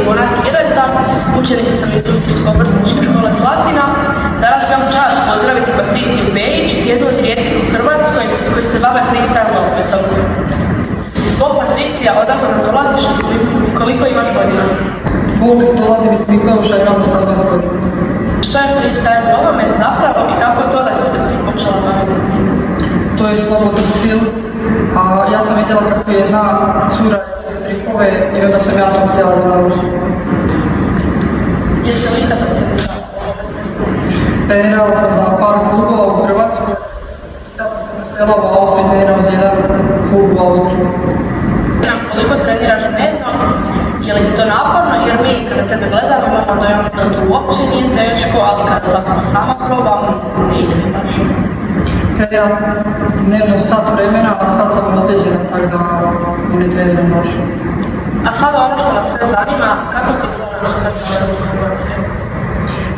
Goran Kireta, učenica sam Industrijsko-obrtničke škole Slatina. Danas imam čast pozdraviti Patriciju Bejić, jednu od rijetkih u Hrvatskoj koji se bave freestyle nogometom. Patricija, odakle nam dolaziš i koliko imaš godina? Dolazim iz Mikleuša i imam 18 godina. Što je freestyle nogomet zapravo i kako to da si se počela baviti? To je slobodni stil, a ja sam vidjela kako je zna cura trikove i onda sam ja to htjela da naučim. Jesi li ikada trenirala nogomet? Trenirala sam za par klubova u Hrvatskoj. Sad sam se presela u Austriju, trenirao za jedan klub u Austriji. Koliko treniraš dnevno? Je li ti to naporno? Jer mi kada tebe gledamo imamo dojam da to uopće nije teško, ali kada zapravo sama probam, ne ide mi baš. Treniram dnevno sat vremena, a sad sam ozlijeđena, tako da ne treniram baš. A sada ono što nas sve zanima, kako ti je bilo na Super u Hrvatskoj?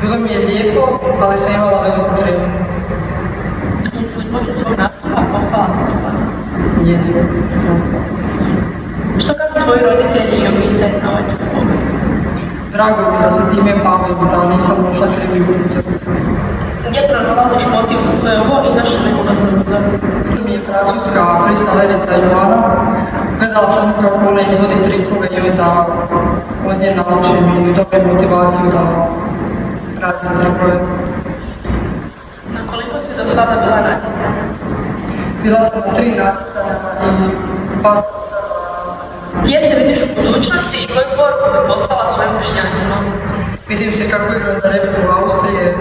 Bilo mi je lijepo, ali sam imala veliku tremu. Jesi li poslije svog nastupa postala popularna? Jesam, postala. Što kažu tvoji roditelji i obitelj na ovaj tvoj pogled? Drago mi da se time bavim, da nisam ušla krivi put. Gdje pronalaziš motiv za sve ovo i naš nekoga za uzor? Mi je francuska freestylerica Joana. Gledala sam kako ona izvodi trikove i onda od nje naučim i dobim motivaciju da radim trikove. Na koliko si do sada bila natjecanja? Bila sam na 3 natjecanja i par. Gdje se vidiš u budućnosti i koju poruku bi poslala svojim vršnjacima? Vidim se kako igram za Rebeka u Austrije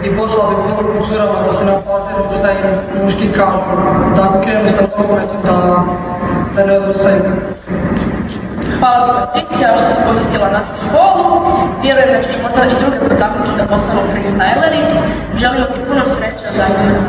i poslala bi poruku curama da se napaze šta im muški kažu. Da ako krenu sa nogometom da ne odustaju. Hvala ti Patricija što si posjetila našu školu. Vjerujem da ćeš možda i druge potaknuti da postanu freestyleri. Želimo ti puno sreće od daljnjega.